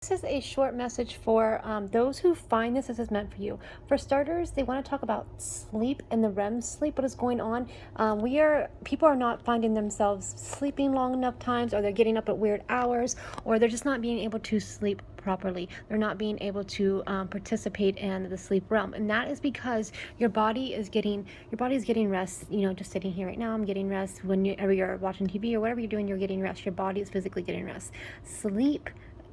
This is a short message for those who find this is meant for you. For starters, they want to talk about sleep and the REM sleep. What is going on? People are not finding themselves sleeping long enough times, or they're getting up at weird hours, or they're just not being able to sleep properly. They're not being able to participate in the sleep realm, and that is because your body is getting rest. Just sitting here right now, I'm getting rest. Whenever you're watching TV or whatever you're doing, you're getting rest. Your body is physically getting rest. Sleep,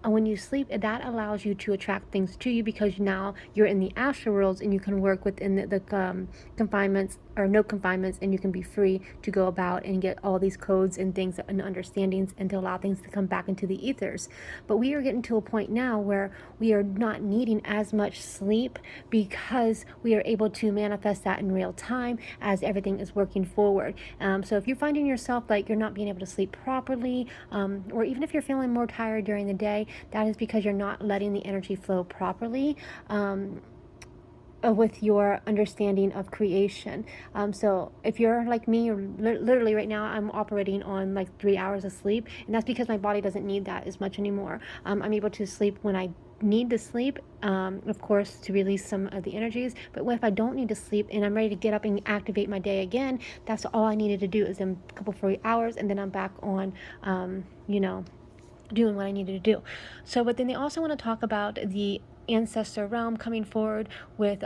when you sleep, that allows you to attract things to you, because now you're in the astral worlds and you can work within the confinements or no confinements, and you can be free to go about and get all these codes and things and understandings, and to allow things to come back into the ethers. But we are getting to a point now where we are not needing as much sleep, because we are able to manifest that in real time as everything is working forward. So if you're finding yourself like you're not being able to sleep properly, or even if you're feeling more tired during the day, that is because you're not letting the energy flow properly. With your understanding of creation. So if you're like me, literally right now, I'm operating on like 3 hours of sleep, and that's because my body doesn't need that as much anymore. I'm able to sleep when I need to sleep, of course, to release some of the energies. But if I don't need to sleep and I'm ready to get up and activate my day again, that's all I needed to do, is in a couple 3 hours, and then I'm back on, doing what I needed to do. So, but then they also want to talk about the ancestor realm coming forward with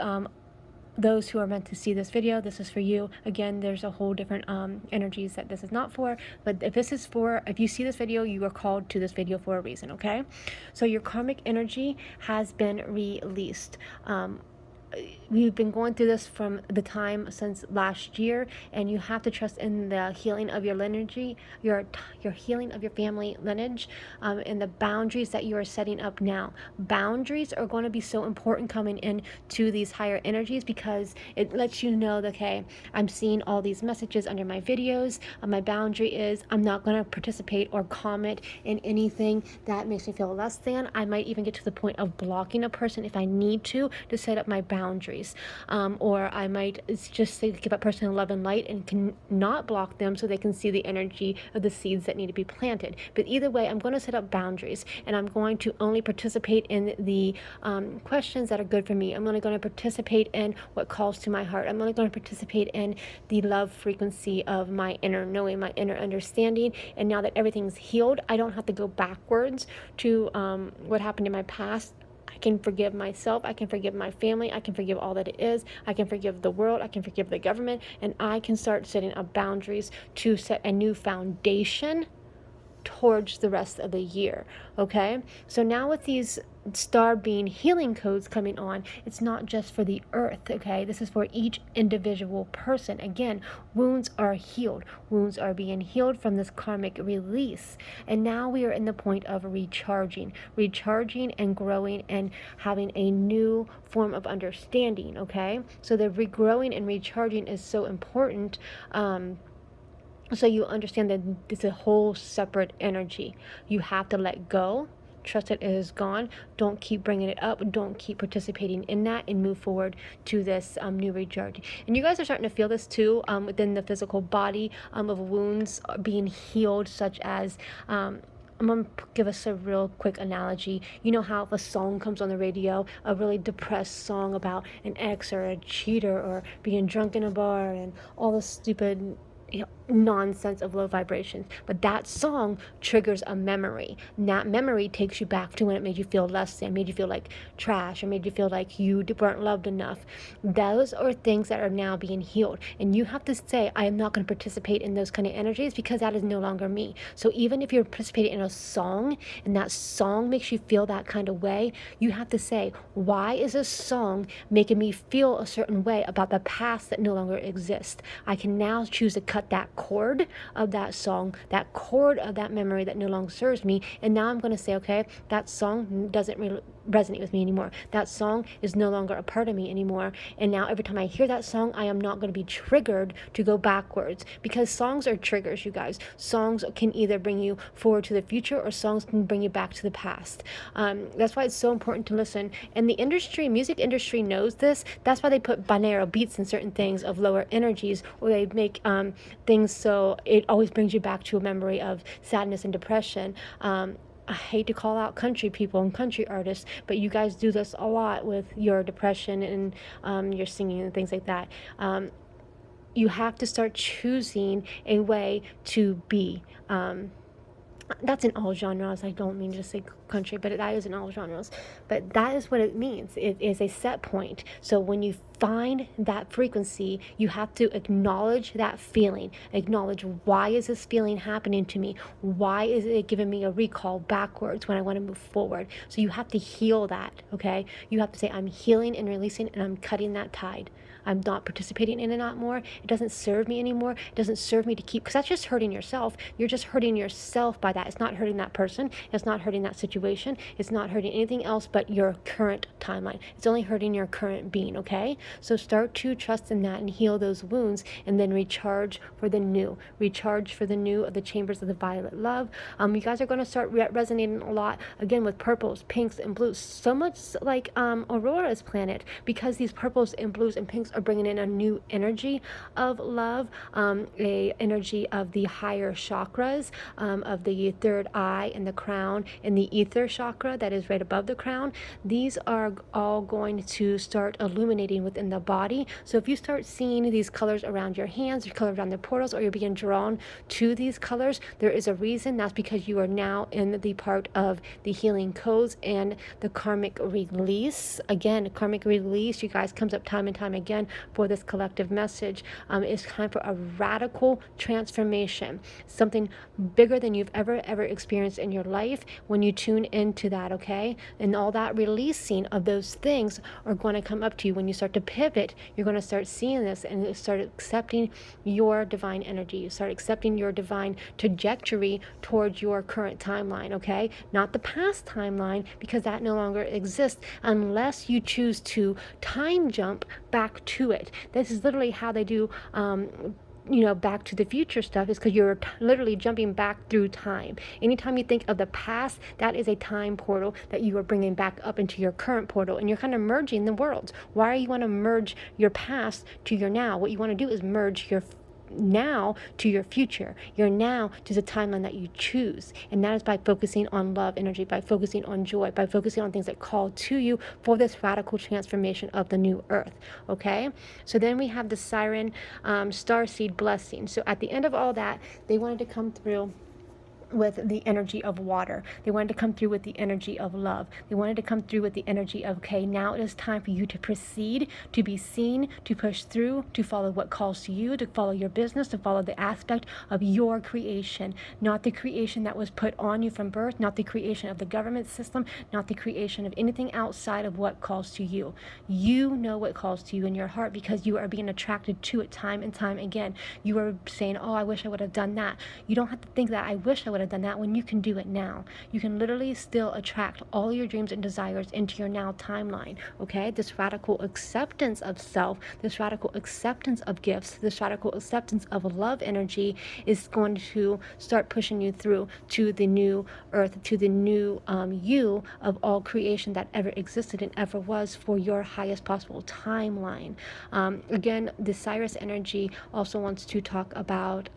those who are meant to see this video. This is for you. Again, there's a whole different energies that this is not for, but if you see this video, you are called to this video for a reason. Okay, so your karmic energy has been released. We've been going through this from the time since last year, and you have to trust in the healing of your lineage, your healing of your family lineage, and the boundaries that you are setting up now. Boundaries are going to be so important coming in to these higher energies, because it lets you know that, okay, I'm seeing all these messages under my videos. My boundary is I'm not going to participate or comment in anything that makes me feel less than. I might even get to the point of blocking a person if I need to set up my boundaries. Or I might just say, give that person love and light, and can not block them so they can see the energy of the seeds that need to be planted. But either way, I'm going to set up boundaries, and I'm going to only participate in the questions that are good for me. I'm only going to participate in what calls to my heart. I'm only going to participate in the love frequency of my inner knowing, my inner understanding. And now that everything's healed, I don't have to go backwards to what happened in my past. I can forgive myself. I can forgive my family. I can forgive all that it is. I can forgive the world. I can forgive the government. And I can start setting up boundaries to set a new foundation towards the rest of the year. Okay, so now with these star being healing codes coming on, it's not just for the earth. Okay, this is for each individual person. Again, wounds are healed. Wounds are being healed from this karmic release, and now we are in the point of recharging and growing and having a new form of understanding. Okay, so the regrowing and recharging is so important. So you understand that it's a whole separate energy. You have to let go. Trust that it is gone. Don't keep bringing it up. Don't keep participating in that, and move forward to this new recharge. And you guys are starting to feel this too, within the physical body, of wounds being healed, such as I'm going to give us a real quick analogy. You know how if a song comes on the radio, a really depressed song about an ex or a cheater or being drunk in a bar and all the stupid nonsense of low vibrations, but that song triggers a memory, and that memory takes you back to when it made you feel less than, made you feel like trash, or made you feel like you weren't loved enough. Those are things that are now being healed, and you have to say, I am not going to participate in those kind of energies, because that is no longer me. So even if you're participating in a song and that song makes you feel that kind of way, you have to say, why is this song making me feel a certain way about the past that no longer exists? I can now choose to cut that cord of that song, that cord of that memory that no longer serves me. And now I'm going to say, okay, that song doesn't resonate with me anymore. That song is no longer a part of me anymore. And now every time I hear that song, I am not going to be triggered to go backwards, because songs are triggers, you guys. Songs can either bring you forward to the future, or songs can bring you back to the past. That's why it's so important to listen. And the music industry knows this. That's why they put binaural beats in certain things of lower energies, or they make things so it always brings you back to a memory of sadness and depression. I hate to call out country people and country artists, but you guys do this a lot with your depression and your singing and things like that. You have to start choosing a way to be. That's in all genres. I don't mean to say country, but that is in all genres. But that is what it means. It is a set point. So when you find that frequency, you have to acknowledge that feeling. Acknowledge, why is this feeling happening to me? Why is it giving me a recall backwards when I want to move forward? So you have to heal that, okay? You have to say, I'm healing and releasing, and I'm cutting that tide. I'm not participating in it anymore. It doesn't serve me anymore. It doesn't serve me to keep, because that's just hurting yourself. You're just hurting yourself by that. It's not hurting that person. It's not hurting that situation. It's not hurting anything else but your current timeline. It's only hurting your current being, okay? So start to trust in that and heal those wounds, and then recharge for the new. Recharge for the new of the chambers of the violet love. You guys are going to start resonating a lot, again, with purples, pinks, and blues. So much like Aurora's planet, because these purples and blues and pinks are bringing in a new energy of love, a energy of the higher chakras, of the third eye and the crown and the ether chakra that is right above the crown. These are all going to start illuminating within the body. So if you start seeing these colors around your hands, your color around the portals, or you're being drawn to these colors, there is a reason. That's because you are now in the part of the healing codes and the karmic release. Again, karmic release, you guys, comes up time and time again for this collective message. It's time for a radical transformation, something bigger than you've ever experienced in your life when you tune into that, okay? And all that releasing of those things are going to come up to you. When you start to pivot, you're going to start seeing this and start accepting your divine energy. You start accepting your divine trajectory towards your current timeline, okay? Not the past timeline, because that no longer exists unless you choose to time jump back to it. This is literally how they do Back to the Future stuff, is because you're literally jumping back through time. Anytime you think of the past, that is a time portal that you are bringing back up into your current portal, and you're kind of merging the worlds. Why you want to merge your past to your now? What you want to do is merge your now to your future, your now to the timeline that you choose. And that is by focusing on love energy, by focusing on joy, by focusing on things that call to you for this radical transformation of the new earth. Okay, so then we have the siren starseed blessing. So at the end of all that, they wanted to come through with the energy of water. They wanted to come through with the energy of love. They wanted to come through with the energy of, okay, now it is time for you to proceed, to be seen, to push through, to follow what calls to you, to follow your business, to follow the aspect of your creation, not the creation that was put on you from birth, not the creation of the government system, not the creation of anything outside of what calls to you. You know what calls to you in your heart, because you are being attracted to it time and time again. You are saying, oh, I wish I would have done that. You don't have to think that I wish I would have done that when you can do it now. You can literally still attract all your dreams and desires into your now timeline, okay? This radical acceptance of self, this radical acceptance of gifts, this radical acceptance of love energy is going to start pushing you through to the new earth, to the new you of all creation that ever existed and ever was for your highest possible timeline. Again, the Sirius energy also wants to talk about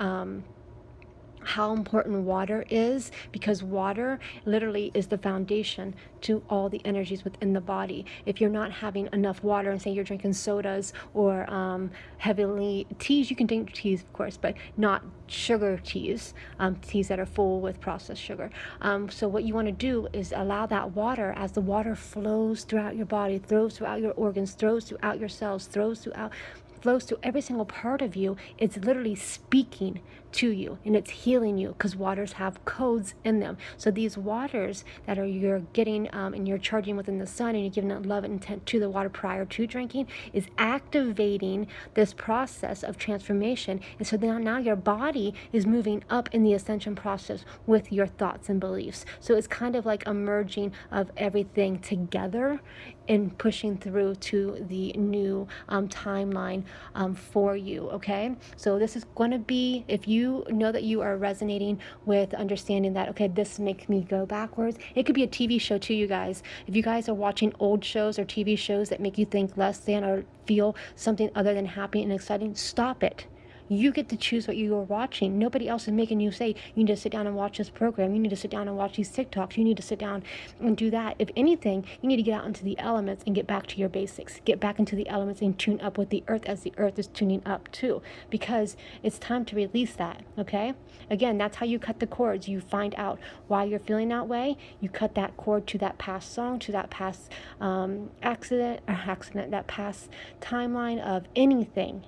how important water is, because water literally is the foundation to all the energies within the body. If you're not having enough water, and say you're drinking sodas or heavily teas, you can drink teas of course, but not sugar teas, teas that are full with processed sugar. So what you want to do is allow that water, as the water flows throughout your body, flows throughout your organs, flows throughout your cells, flows through every single part of you. It's literally speaking to you and it's healing you, because waters have codes in them. So these waters that you're getting and you're charging within the sun, and you're giving it love and intent to the water prior to drinking, is activating this process of transformation. And so now your body is moving up in the ascension process with your thoughts and beliefs. So it's kind of like a merging of everything together and pushing through to the new timeline for you, okay? So this is going to be, if you know that you are resonating with understanding that, okay, this makes me go backwards. It could be a TV show too, you guys. If you guys are watching old shows or TV shows that make you think less than or feel something other than happy and exciting, stop it. You get to choose what you are watching. Nobody else is making you say, you need to sit down and watch this program. You need to sit down and watch these TikToks. You need to sit down and do that. If anything, you need to get out into the elements and get back to your basics. Get back into the elements and tune up with the earth as the earth is tuning up too. Because it's time to release that, okay? Again, that's how you cut the cords. You find out why you're feeling that way. You cut that cord to that past song, to that past accident, that past timeline of anything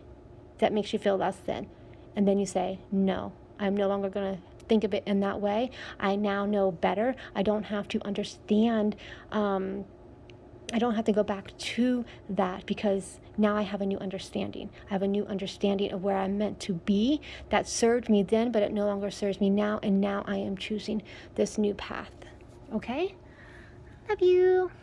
that makes you feel less than. And then you say, no, I'm no longer going to think of it in that way. I now know better. I don't have to understand. I don't have to go back to that because now I have a new understanding. I have a new understanding of where I'm meant to be that served me then, but it no longer serves me now. And now I am choosing this new path. Okay? Love you.